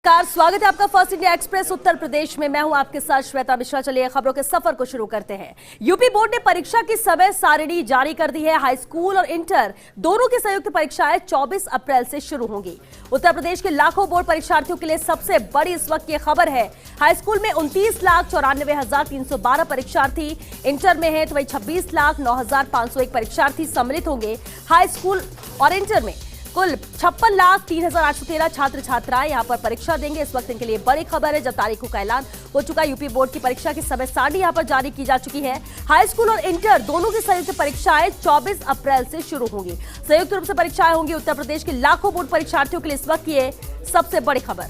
नमस्कार, स्वागत है आपका first India express Uttar Pradesh में। मैं हूं आपके साथ श्वेता मिश्रा। चलिए खबरों के सफर को शुरू करते हैं। यूपी बोर्ड ने परीक्षा की समय सारिणी जारी कर दी है। हाई स्कूल और इंटर दोनों की संयुक्त परीक्षाएं 24 अप्रैल से शुरू होंगी। उत्तर प्रदेश के लाखों बोर्ड परीक्षार्थियों के लिए सबसे बड़ी इस वक्त की खबर है। हाई स्कूल में 29,94,312 परीक्षार्थी इंटर में है, तो वही 26,09,501 परीक्षार्थी सम्मिलित होंगे। हाई स्कूल और इंटर में कुल 56,03,813 छात्र छात्राएं यहां पर परीक्षा देंगे। इस वक्त इनके लिए बड़ी खबर है, जब तारीखों का ऐलान हो चुका है। यूपी बोर्ड की परीक्षा की समय सारणी यहां पर जारी की जा चुकी है। हाई स्कूल और इंटर दोनों की संयुक्त परीक्षाएं 24 अप्रैल से शुरू होंगी। संयुक्त रूप से परीक्षाएं होंगी। उत्तर प्रदेश के लाखों बोर्ड परीक्षार्थियों के लिए इस वक्त ये सबसे बड़ी खबर।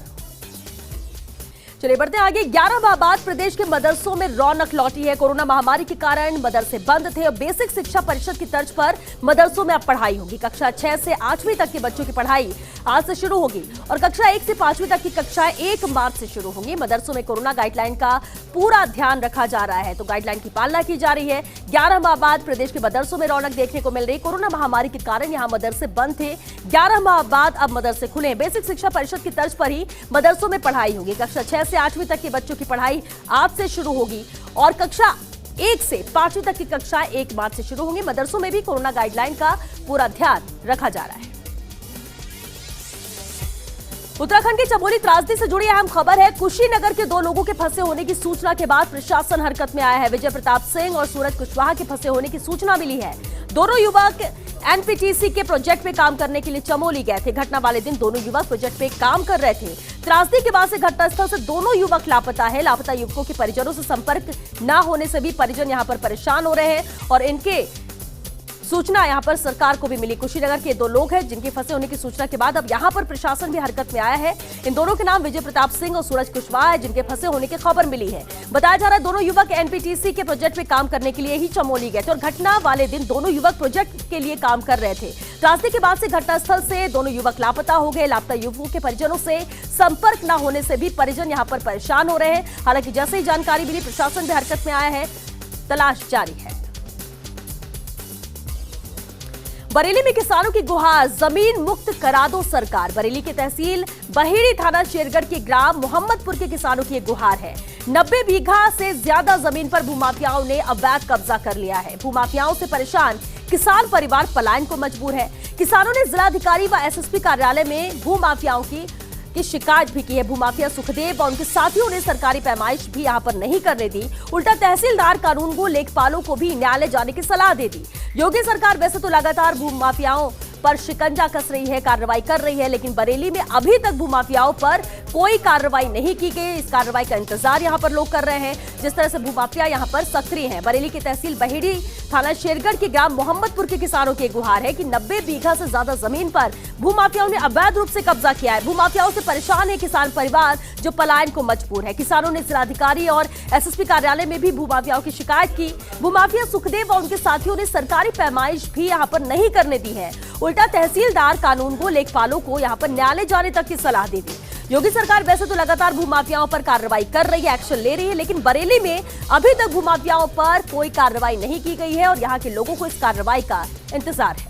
चलिए बढ़ते आगे। 11 माह बाद प्रदेश के मदरसों में रौनक लौटी है। कोरोना महामारी के कारण मदरसे बंद थे और बेसिक शिक्षा परिषद की तर्ज पर मदरसों में अब पढ़ाई होगी। कक्षा 6 से 8वीं तक के बच्चों की पढ़ाई आज से शुरू होगी और कक्षा 1 से 5वीं तक की कक्षाएं 1 मार्च से शुरू होंगी। मदरसों में कोरोना गाइडलाइन का पूरा ध्यान रखा जा रहा है, तो गाइडलाइन की पालना की जा रही है। 11 माह बाद प्रदेश के मदरसों में रौनक देखने को मिल रही। कोरोना महामारी के कारण यहाँ मदरसे बंद थे। 11 माह बाद अब मदरसे खुले। बेसिक शिक्षा परिषद की तर्ज पर ही मदरसों में पढ़ाई होगी। कक्षा 6 से 8वीं तक के बच्चों की पढ़ाई आज से शुरू होगी और कक्षा 1 से 5वीं तक की कक्षाएं 1 मार्च से शुरू होंगी। मदरसों में भी कोरोना गाइडलाइन का पूरा ध्यान रखा जा रहा है। उत्तराखंड के चमोली त्रासदी से जुड़ी अहम खबर है। कुशीनगर के 2 लोगों के फंसे होने की सूचना के बाद प्रशासन हरकत में आया है। विजय प्रताप सिंह और सूरज कुशवाहा के फंसे होने की सूचना मिली है। दोनों युवक एनपीटीसी के प्रोजेक्ट पे काम करने के लिए चमोली गए थे। घटना वाले दिन दोनों युवक प्रोजेक्ट पे काम कर रहे थे। त्रासदी के बाद से घटनास्थल से दोनों युवक लापता है। लापता युवकों के परिजनों से संपर्क न होने से भी परिजन यहां पर परेशान हो रहे हैं और इनके सूचना यहां पर सरकार को भी मिली। कुशीनगर के 2 लोग हैं जिनके फंसे होने की सूचना के बाद अब यहां पर प्रशासन भी हरकत में आया है। इन दोनों के नाम विजय प्रताप सिंह और सूरज कुशवाहा है, जिनके फंसे होने की खबर मिली है। बताया जा रहा है दोनों युवक एनपीटीसी के प्रोजेक्ट पे काम करने के लिए ही चमोली गए थे और घटना वाले दिन दोनों युवक प्रोजेक्ट के लिए काम कर रहे थे। त्रासदी के बाद से घटनास्थल से दोनों युवक लापता हो गए। लापता युवकों के परिजनों से संपर्क न होने से भी परिजन यहां पर परेशान हो रहे हैं। हालांकि जैसे ही जानकारी मिली प्रशासन भी हरकत में आया है। तलाश जारी है। बरेली में किसानों की गुहार, जमीन मुक्त करा दो सरकार। बरेली की तहसील बहेड़ी थाना शेरगढ़ के ग्राम मोहम्मदपुर के किसानों की गुहार है। 90 बीघा से ज्यादा जमीन पर भूमाफियाओं ने अवैध कब्जा कर लिया है। भूमाफियाओं से परेशान किसान परिवार पलायन को मजबूर है। किसानों ने जिलाधिकारी व एसएसपी कार्यालय में भूमाफियाओं की शिकायत भी की है। भूमाफिया सुखदेव और उनके साथियों ने सरकारी पैमाइश भी यहां पर नहीं करने दी। उल्टा तहसीलदार कानून को लेखपालों को भी न्यायालय जाने की सलाह दे दी। योगी सरकार वैसे तो लगातार भूमाफियाओं पर शिकंजा कस रही है, कार्रवाई कर रही है, लेकिन बरेली में अभी तक भूमाफियाओं पर कोई कार्रवाई नहीं की गई। इस कार्रवाई का इंतजार यहां पर लोग कर रहे हैं। जिस तरह से भूमाफिया यहां पर सक्रिय हैं। बरेली की तहसील बहेड़ी थाना शेरगढ़ के ग्राम मोहम्मदपुर के किसानों की गुहार है कि 90 बीघा से ज्यादा जमीन पर भूमाफियाओं ने अवैध रूप से कब्जा किया है। भूमाफियाओं से परेशान है किसान परिवार, जो पलायन को मजबूर है। किसानों ने जिलाधिकारी और एसएसपी कार्यालय में भी भूमाफियाओं की शिकायत की। भूमाफिया सुखदेव और उनके साथियों ने सरकारी पैमाइश भी यहां पर नहीं करने दी है। उल्टा तहसीलदार कानून को लेखपालों को यहां पर न्यायालय जाने तक की सलाह दे दी। योगी सरकार वैसे तो लगातार भूमाफियाओं पर कार्रवाई कर रही है, एक्शन ले रही है, लेकिन बरेली में अभी तक भूमाफियाओं पर कोई कार्रवाई नहीं की गई है और यहां के लोगों को इस कार्रवाई का इंतजार है।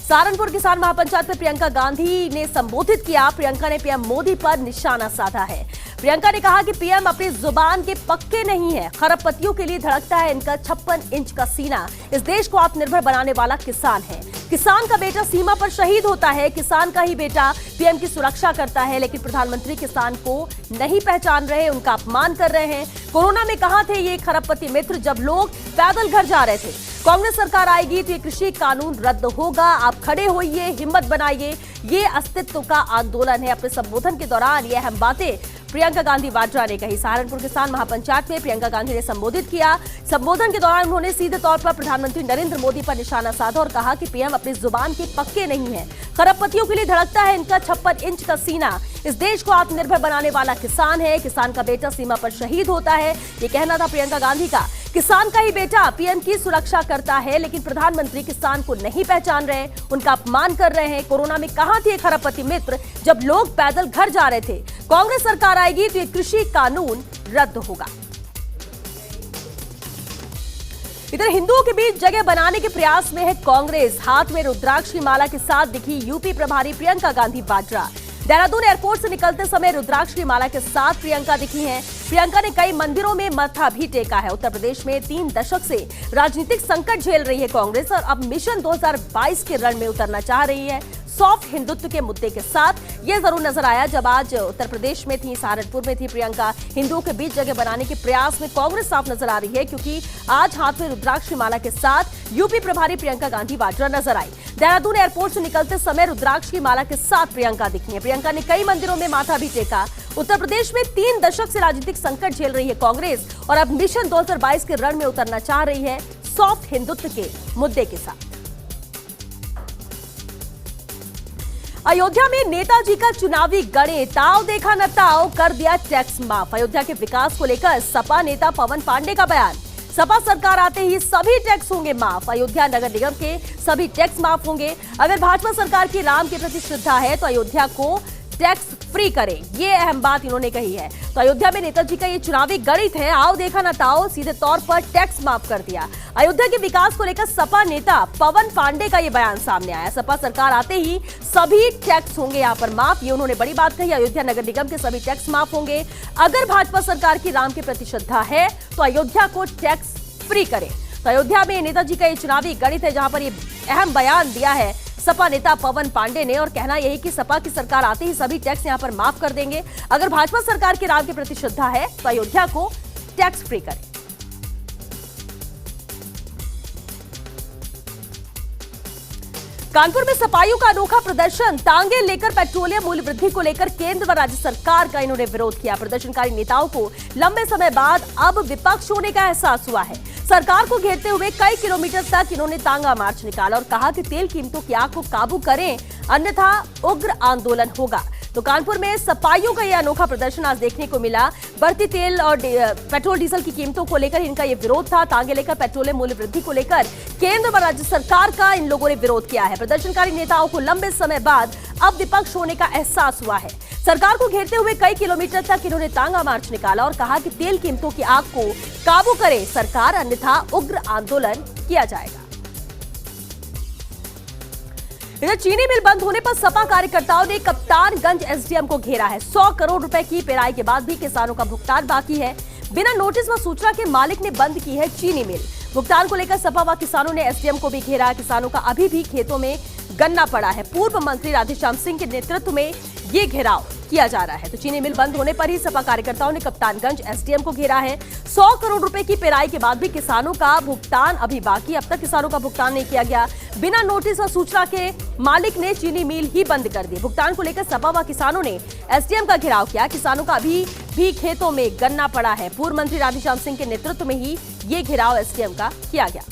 सहारनपुर किसान महापंचायत में प्रियंका गांधी ने संबोधित किया। प्रियंका ने पीएम मोदी पर निशाना साधा है। प्रियंका ने कहा कि पीएम अपनी जुबान के पक्के नहीं है। खरबपतियों के लिए धड़कता है इनका 56 इंच का सीना। इस देश को आत्मनिर्भर बनाने वाला किसान है। किसान का बेटा सीमा पर शहीद होता है। किसान का ही बेटा पीएम की सुरक्षा करता है, लेकिन प्रधानमंत्री किसान को नहीं पहचान रहे, उनका अपमान कर रहे हैं। कोरोना में कहां थे ये खरबपति मित्र जब लोग पैदल घर जा रहे थे? कांग्रेस सरकार आएगी तो ये कृषि कानून रद्द होगा। आप खड़े होइए, हिम्मत बनाइए, ये अस्तित्व का आंदोलन है। अपने संबोधन के दौरान ये अहम बातें प्रियंका गांधी वाड्रा ने कही। सहारनपुर किसान महापंचायत में प्रियंका गांधी ने संबोधित किया। संबोधन के दौरान उन्होंने सीधे तौर पर प्रधानमंत्री नरेंद्र मोदी पर निशाना साधा और कहा कि पीएम अपनी जुबान के पक्के नहीं है। खरबपतियों के लिए धड़कता है इनका 56 इंच का सीना। इस देश को आत्मनिर्भर बनाने वाला किसान है। किसान का बेटा सीमा पर शहीद होता है, ये कहना था प्रियंका गांधी का। किसान का ही बेटा पीएम की सुरक्षा करता है, लेकिन प्रधानमंत्री किसान को नहीं पहचान रहे, उनका अपमान कर रहे हैं। कोरोना में कहां थे खरबपति मित्र जब लोग पैदल घर जा रहे थे? कांग्रेस सरकार आएगी तो ये कृषि कानून रद्द होगा। इधर हिंदुओं के बीच जगह बनाने के प्रयास में है कांग्रेस। हाथ में रुद्राक्ष की माला के साथ दिखी यूपी प्रभारी प्रियंका गांधी वाड्रा। देहरादून एयरपोर्ट से निकलते समय रुद्राक्ष की माला के साथ प्रियंका दिखी हैं। प्रियंका ने कई मंदिरों में माथा भी टेका है। उत्तर प्रदेश में 3 दशक से राजनीतिक संकट झेल रही है कांग्रेस और अब मिशन 2022 के रण में उतरना चाह रही है। सॉफ्ट हिंदुत्व के मुद्दे के साथ ये जरूर नजर आया जब आज उत्तर प्रदेश में थी, सहारनपुर में थी प्रियंका। हिंदुओं के बीच जगह बनाने के प्रयास में कांग्रेस साफ नजर आ रही है, क्योंकि आज हाथ में रुद्राक्ष की माला के साथ यूपी प्रभारी प्रियंका गांधी वाड्रा नजर आई। देहरादून एयरपोर्ट से निकलते समय रुद्राक्ष की माला के साथ प्रियंका दिखी है। प्रियंका ने कई मंदिरों में माथा भी टेका। उत्तर प्रदेश में 3 दशक से राजनीतिक संकट झेल रही है कांग्रेस और अब मिशन 2022 के रण में उतरना चाह रही है सॉफ्ट हिंदुत्व के मुद्दे के साथ। अयोध्या में नेताजी का चुनावी गणित, ताव देखा न ताव, कर दिया टैक्स माफ। अयोध्या के विकास को लेकर सपा नेता पवन पांडे का बयान। सपा सरकार आते ही सभी टैक्स होंगे माफ। अयोध्या नगर निगम के सभी टैक्स माफ होंगे। अगर भाजपा सरकार की राम के प्रति श्रद्धा है तो अयोध्या को टैक्स फ्री करें, ये अहम बात इन्होंने कही है। तो अयोध्या में नेताजी का ये चुनावी गणित है, आओ देखा ना ताओ, सीधे तौर पर टैक्स माफ कर दिया। अयोध्या के विकास को लेकर सपा नेता पवन पांडे का ये बयान सामने आया। सपा सरकार आते ही सभी टैक्स होंगे यहाँ पर माफ, ये उन्होंने बड़ी बात कही। अयोध्या नगर निगम के सभी टैक्स माफ होंगे। अगर भाजपा सरकार की राम के प्रति श्रद्धा है तो अयोध्या को टैक्स फ्री करें। तो अयोध्या में नेताजी का ये चुनावी गणित है, जहां पर ये अहम बयान दिया है सपा नेता पवन पांडे ने, और कहना यही कि सपा की सरकार आते ही सभी टैक्स यहां पर माफ कर देंगे। अगर भाजपा सरकार की राम के प्रति श्रद्धा है तो अयोध्या को टैक्स फ्री करें। कानपुर में सपाइयों का अनोखा प्रदर्शन, तांगे लेकर पेट्रोलियम मूल्य वृद्धि को लेकर केंद्र व राज्य सरकार का इन्होंने विरोध किया। प्रदर्शनकारी नेताओं को लंबे समय बाद अब विपक्ष होने का एहसास हुआ है। सरकार को घेरते हुए कई किलोमीटर तक इन्होंने तांगा मार्च निकाला और कहा कि तेल कीमतों की आग को काबू करें, अन्यथा उग्र आंदोलन होगा। तो कानपुर में सपाइयों का यह अनोखा प्रदर्शन आज देखने को मिला। बढ़ती तेल और पेट्रोल डीजल की कीमतों को लेकर इनका यह विरोध था। तांगे लेकर पेट्रोलियम मूल्य वृद्धि को लेकर केंद्र व राज्य सरकार का इन लोगों ने विरोध किया है। प्रदर्शनकारी नेताओं को लंबे समय बाद अब विपक्ष होने का एहसास हुआ है। सरकार को घेरते हुए कई किलोमीटर तक इन्होंने तांगा मार्च निकाला और कहा कि तेल कीमतों की आग को काबू करे सरकार, अन्यथा उग्र आंदोलन किया जाएगा। इधर चीनी मिल बंद होने पर सपा कार्यकर्ताओं ने कप्तानगंज एसडीएम को घेरा है। 100 करोड़ रुपए की पेराई के बाद भी किसानों का भुगतान बाकी है। बिना नोटिस व सूचना के मालिक ने बंद की है चीनी मिल। भुगतान को लेकर सपा व किसानों ने एसडीएम को भी घेरा। किसानों का अभी भी खेतों में गन्ना पड़ा है। पूर्व मंत्री राधेश्याम सिंह के नेतृत्व में ये घेराव किया जा रहा है। तो चीनी मिल बंद होने पर ही सपा कार्यकर्ताओं ने कप्तानगंज एसडीएम को घेरा है। 100 करोड़ रुपए की पेराई के बाद भी किसानों का भुगतान अभी बाकी। अब तक किसानों का भुगतान नहीं किया गया। बिना नोटिस और सूचना के मालिक ने चीनी मिल ही बंद कर दी। भुगतान को लेकर सपा व किसानों ने एसडीएम का घेराव किया। किसानों का अभी भी खेतों में गन्ना पड़ा है। पूर्व मंत्री राधेश्याम सिंह के नेतृत्व में ही ये घेराव एसडीएम का किया गया।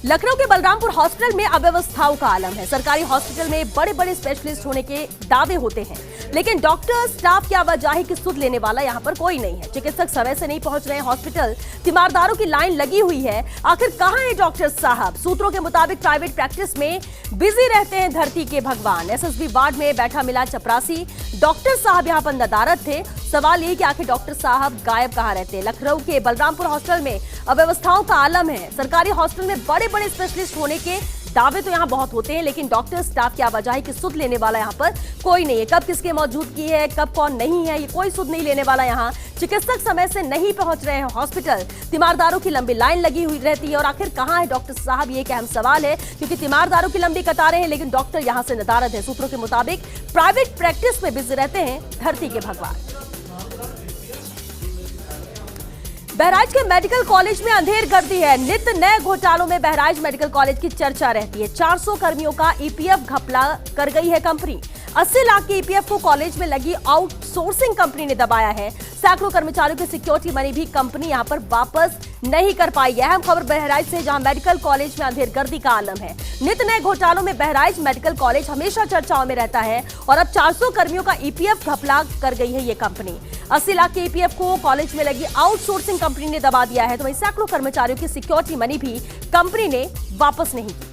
लखनऊ के बलरामपुर हॉस्पिटल में अव्यवस्थाओं का आलम है। सरकारी हॉस्पिटल में बड़े बड़े स्पेशलिस्ट होने के दावे होते हैं, लेकिन डॉक्टर स्टाफ की आवाजाही की सुध लेने वाला यहाँ पर कोई नहीं है। चिकित्सक समय से नहीं पहुंच रहे हैं हॉस्पिटल, तीमारदारों की लाइन लगी हुई है। आखिर कहां है डॉक्टर साहब? सूत्रों के मुताबिक प्राइवेट प्रैक्टिस में बिजी रहते हैं धरती के भगवान। एसएसबी वार्ड में बैठा मिला चपरासी डॉक्टर साहब यहाँ पर नदारद थे। सवाल ये कि आखिर डॉक्टर साहब गायब कहां रहते हैं? लखनऊ के बलरामपुर हॉस्पिटल में अव्यवस्थाओं का आलम है। सरकारी हॉस्पिटल में बड़े बड़े स्पेशलिस्ट होने के दावे तो यहाँ बहुत होते हैं, लेकिन डॉक्टर स्टाफ की आवाजाही की सुध लेने वाला यहाँ पर कोई नहीं है। कब किसके मौजूदगी है, कब कौन नहीं है, ये कोई सुध नहीं लेने वाला यहाँ। चिकित्सक समय से नहीं पहुंच रहे हैं हॉस्पिटल, तीमारदारों की लंबी लाइन लगी हुई रहती है। और आखिर कहां है डॉक्टर साहब, ये एक अहम सवाल है, क्योंकि तीमारदारों की लंबी कतारें हैं, लेकिन डॉक्टर यहाँ से नदारद है। सूत्रों के मुताबिक प्राइवेट प्रैक्टिस में बिजी रहते हैं धरती के भगवान। बहराइच के मेडिकल कॉलेज में अंधेर गर्दी है। नित्य नए घोटालों में बहराइच मेडिकल कॉलेज की चर्चा रहती है। 400 कर्मियों का ईपीएफ घपला कर गई है कंपनी। 80 लाख के ईपीएफ को कॉलेज में लगी आउटसोर्सिंग कंपनी ने दबाया है। सैकड़ों कर्मचारियों की सिक्योरिटी मनी भी कंपनी यहां पर वापस नहीं कर पाई। अहम खबर बहराइच से, जहां मेडिकल कॉलेज में अंधेर गर्दी का आलम है। नित्य नए घोटालों में बहराइच मेडिकल कॉलेज हमेशा चर्चाओं में रहता है और अब 400 कर्मियों का ईपीएफ घपला कर गई है ये कंपनी। 80 लाख के ईपीएफ को कॉलेज में लगी आउटसोर्सिंग कंपनी ने दबा दिया है। तो वहीं सैकड़ों कर्मचारियों की सिक्योरिटी मनी भी कंपनी ने वापस नहीं की।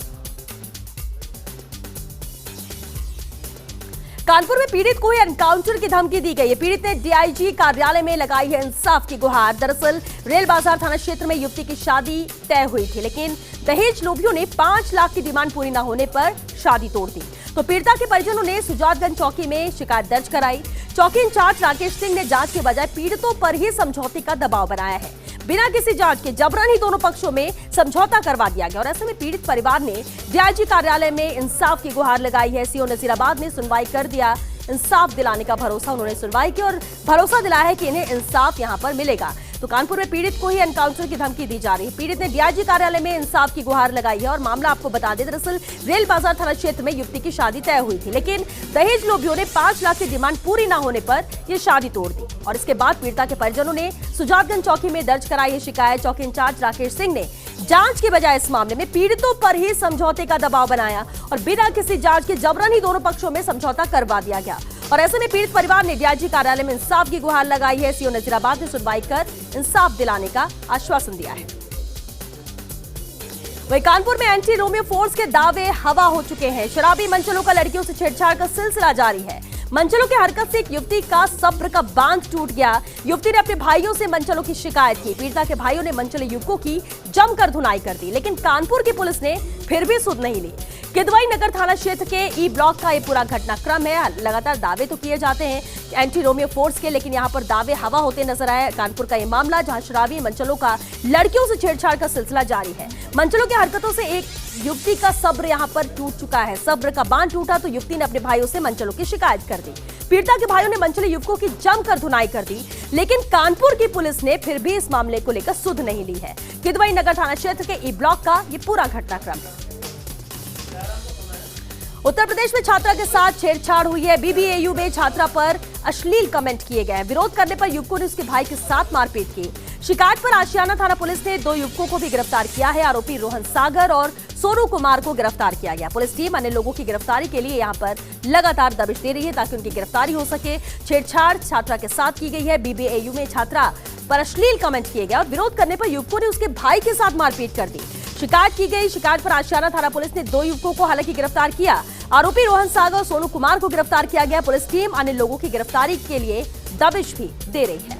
कानपुर में पीड़ित को ही एनकाउंटर की धमकी दी गई है। पीड़ित ने डीआईजी कार्यालय में लगाई है इंसाफ की गुहार। दरअसल रेल बाजार थाना क्षेत्र में युवती की शादी तय हुई थी, लेकिन दहेज लोभियों ने 5 लाख की डिमांड पूरी न होने पर शादी तोड़ दी। तो पीड़िता के परिजनों ने सुजातगंज चौकी में शिकायत दर्ज कराई। चौकी इंचार्ज राकेश सिंह ने जांच के बजाय पीड़ितों पर ही समझौते का दबाव बनाया है। बिना किसी जांच के जबरन ही दोनों पक्षों में समझौता करवा दिया गया और ऐसे में पीड़ित परिवार ने डीआईजी कार्यालय में इंसाफ की गुहार लगाई है। सीओ नजीराबाद ने सुनवाई कर दिया। इंसाफ दिलाने का भरोसा उन्होंने सुनवाई की और भरोसा दिलाया है कि इन्हें इंसाफ यहां पर मिलेगा। तो कानपुर में पीड़ित को ही एनकाउंटर की धमकी दी जा रही है। पीड़ित ने डीआईजी कार्यालय में इंसाफ की गुहार लगाई है और मामला आपको बता दें, दरअसल रेल बाजार थाना क्षेत्र में युवती की शादी तय हुई थी, लेकिन दहेज लोभियों ने 5 लाख की डिमांड पूरी न होने पर यह शादी तोड़ दी और इसके बाद पीड़िता के परिजनों ने सुजातगंज चौकी में दर्ज कराई है शिकायत। चौकी इंचार्ज राकेश सिंह ने जांच के बजाय इस मामले में पीड़ितों पर ही समझौते का दबाव बनाया और बिना किसी जांच के जबरन ही दोनों पक्षों में समझौता करवा दिया गया और ऐसे में पीड़ित परिवार ने डीआईजी कार्यालय में इंसाफ की गुहार लगाई है। सीओ नजीराबाद ने सुनवाई कर इंसाफ दिलाने का आश्वासन दिया है। वहीं कानपुर में एंटी रोमियो फोर्स के दावे हवा हो चुके हैं। शराबी मंचलों का लड़कियों से छेड़छाड़ का सिलसिला जारी है। मंचलों की हरकत से एक युवती का सब्र का बांध टूट गया। युवती ने अपने भाइयों से मंचलों की शिकायत की। पीड़िता के भाइयों ने मंचले युवकों की जमकर धुनाई कर दी, लेकिन कानपुर की पुलिस ने फिर भी सुध नहीं ली। किदवई नगर थाना क्षेत्र के ई ब्लॉक का ये पूरा घटनाक्रम है। लगातार दावे तो किए जाते हैं एंटी रोमियो फोर्स के, लेकिन यहाँ पर दावे हवा होते नजर आए। कानपुर का ये मामला जहाँ शराबी मंचलों का लड़कियों से छेड़छाड़ का सिलसिला जारी है। मंचलों की हरकतों से एक युवती का सब्र यहाँ पर टूट चुका है। सब्र का बांध टूटा तो युवती ने अपने भाइयों से मंचलों की शिकायत कर दी। पीड़िता के भाइयों ने मंचले युवकों की जमकर धुनाई कर दी, लेकिन कानपुर की पुलिस ने फिर भी इस मामले को लेकर सुध नहीं ली है। किदवई नगर थाना क्षेत्र के ई ब्लॉक का ये पूरा घटनाक्रम है। उत्तर प्रदेश में छात्रा के साथ छेड़छाड़ हुई है। बीबीएयू में छात्रा पर अश्लील कमेंट किए गए। विरोध करने पर युवकों ने उसके भाई के साथ मारपीट की। शिकायत पर आशियाना थाना पुलिस ने 2 युवकों को भी गिरफ्तार किया है। आरोपी रोहन सागर और सोनू कुमार को गिरफ्तार किया गया। पुलिस टीम अन्य लोगों की गिरफ्तारी के लिए यहां पर लगातार दबिश दे रही है ताकि उनकी गिरफ्तारी हो सके। छेड़छाड़ छात्रा के साथ की गई है। बीबीएयू में छात्रा पर अश्लील कमेंट किए गए और विरोध करने पर युवकों ने उसके भाई के साथ मारपीट कर दी। शिकायत की गई। शिकायत पर आशियाना थाना पुलिस ने 2 युवकों को हालांकि गिरफ्तार किया। आरोपी रोहन सागर और सोनू कुमार को गिरफ्तार किया गया। पुलिस टीम अन्य लोगों की गिरफ्तारी के लिए दबिश भी दे रही है।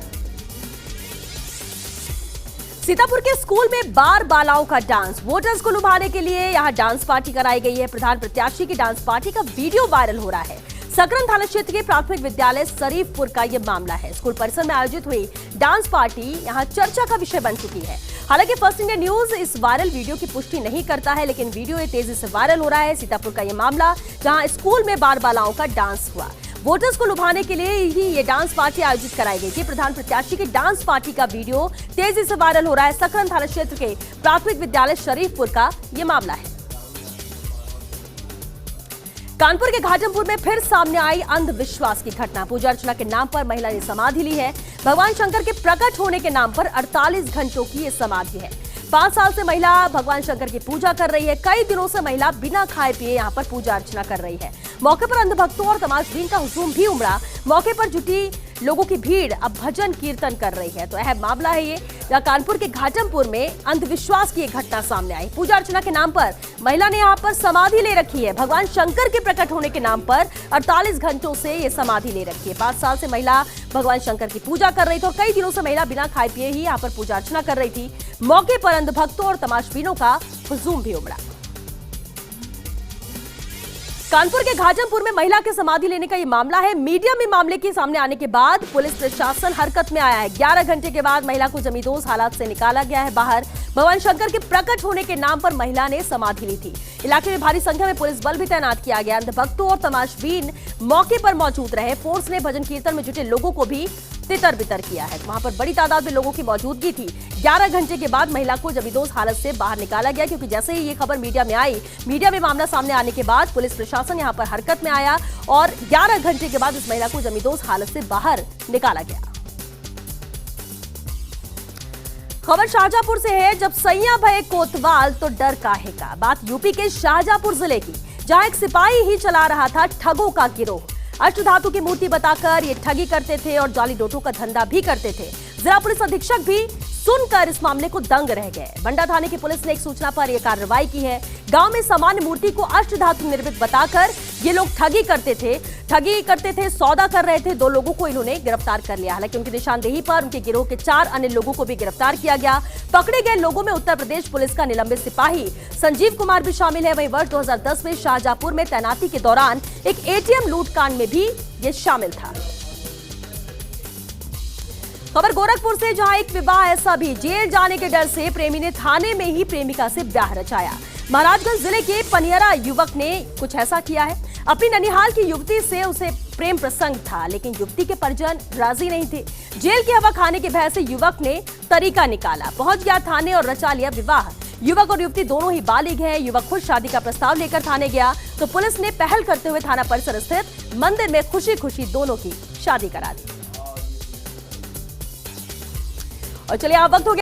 सीतापुर के स्कूल में बार बालाओं का डांस। वोटर्स को लुभाने के लिए यहां डांस पार्टी कराई गई है। प्रधान प्रत्याशी की डांस पार्टी का वीडियो वायरल हो रहा है। सकरन थाना क्षेत्र के प्राथमिक विद्यालय शरीफपुर का यह मामला है। स्कूल परिसर में आयोजित हुई डांस पार्टी यहां चर्चा का विषय बन चुकी है। हालांकि फर्स्ट इंडिया न्यूज इस वायरल वीडियो की पुष्टि नहीं करता है, लेकिन वीडियो तेजी से वायरल हो रहा है। सीतापुर का यह मामला जहां स्कूल में बार बालाओं का डांस हुआ। वोटर्स को लुभाने के लिए ही ये डांस पार्टी आयोजित कराई गई थी। प्रधान प्रत्याशी की डांस पार्टी का वीडियो तेजी से वायरल हो रहा है। सकरन थाना क्षेत्र के प्राथमिक विद्यालय शरीफपुर का यह मामला है। कानपुर के घाटमपुर में फिर सामने आई अंधविश्वास की घटना। पूजा अर्चना के नाम पर महिला ने समाधि ली है। भगवान शंकर के प्रकट होने के नाम पर 48 घंटों की ये समाधि है। 5 साल से महिला भगवान शंकर की पूजा कर रही है। कई दिनों से महिला बिना खाए पिए यहाँ पर पूजा अर्चना कर रही है। मौके पर अंधभक्तों और तमाशबीन का हुजूम भी उमड़ा। मौके पर जुटी लोगों की भीड़ अब भजन कीर्तन कर रही है। तो अहम मामला है ये, जहाँ कानपुर के घाटमपुर में अंधविश्वास की एक घटना सामने आई। पूजा अर्चना के नाम पर महिला ने यहाँ पर समाधि ले रखी है। भगवान शंकर के प्रकट होने के नाम पर 48 घंटों से ये समाधि ले रखी है। 5 साल से महिला भगवान शंकर की पूजा कर रही थी और कई दिनों से महिला बिना खाए पिए ही यहाँ पर पूजा अर्चना कर रही थी। मौके पर अंधभक्तों और तमाशबीनों का हुजूम भी उमड़ा। कानपुर के घाटमपुर में महिला के समाधि लेने का ये मामला है। मीडिया में मामले के सामने आने के बाद पुलिस प्रशासन हरकत में आया है। 11 घंटे के बाद महिला को जमींदोज हालात से निकाला गया है बाहर। भगवान शंकर के प्रकट होने के नाम पर महिला ने समाधि ली थी। इलाके में भारी संख्या में पुलिस बल भी तैनात किया गया। अंधभक्तों और तमाशबीन मौके पर मौजूद रहे। फोर्स ने भजन कीर्तन में जुटे लोगों को भी तितर बितर किया है। वहां पर बड़ी तादाद में लोगों की मौजूदगी थी। 11 घंटे के बाद महिला को जमींदोज हालत से बाहर निकाला गया, क्योंकि जैसे ही ये खबर मीडिया में आई, मीडिया में मामला सामने आने के बाद पुलिस प्रशासन यहां पर हरकत में आया और 11 घंटे के बाद इस महिला को जमींदोज हालत से बाहर निकाला गया। खबर शाहजहांपुर से है। जब सैया भये कोतवाल तो डर काहे का। बात यूपी के शाहजहांपुर जिले की, जहां एक सिपाही ही चला रहा था ठगों का गिरोह। अष्टधातु की मूर्ति बताकर ये ठगी करते थे और जाली नोटों का धंधा भी करते थे। जिला पुलिस अधीक्षक भी सुनकर इस मामले को दंग रह गए। बंडा थाने की पुलिस ने एक सूचना पर यह कार्रवाई की है। गांव में सामान्य मूर्ति को अष्टधातु निर्मित बताकर ये लोग ठगी करते थे। ठगी करते थे, सौदा कर रहे थे। 2 लोगों को इन्होंने गिरफ्तार कर लिया। हालांकि उनकी निशानदेही पर उनके गिरोह के 4 अन्य लोगों को भी गिरफ्तार किया गया। पकड़े गए लोगों में उत्तर प्रदेश पुलिस का निलंबित सिपाही संजीव कुमार भी शामिल है। वहीं वर्ष 2010 में शाहजहांपुर में तैनाती के दौरान एक एटीएम लूटकांड में भी ये शामिल था। खबर गोरखपुर से, जहां एक विवाह ऐसा भी, जेल जाने के डर से प्रेमी ने थाने में ही प्रेमिका से ब्याह रचाया। महाराजगंज जिले के पनियरा युवक ने कुछ ऐसा किया है। अपनी ननिहाल की युवती से उसे प्रेम प्रसंग था, लेकिन युवती के परिजन राजी नहीं थे। जेल की हवा खाने के भय से युवक ने तरीका निकाला, पहुंच गया थाने और रचा लिया विवाह। युवक और युवती दोनों ही बालिग हैं। युवक खुद शादी का प्रस्ताव लेकर थाने गया तो पुलिस ने पहल करते हुए थाना परिसर स्थित मंदिर में खुशी खुशी दोनों की शादी करा दी। और चलिए, अब वक्त हो गया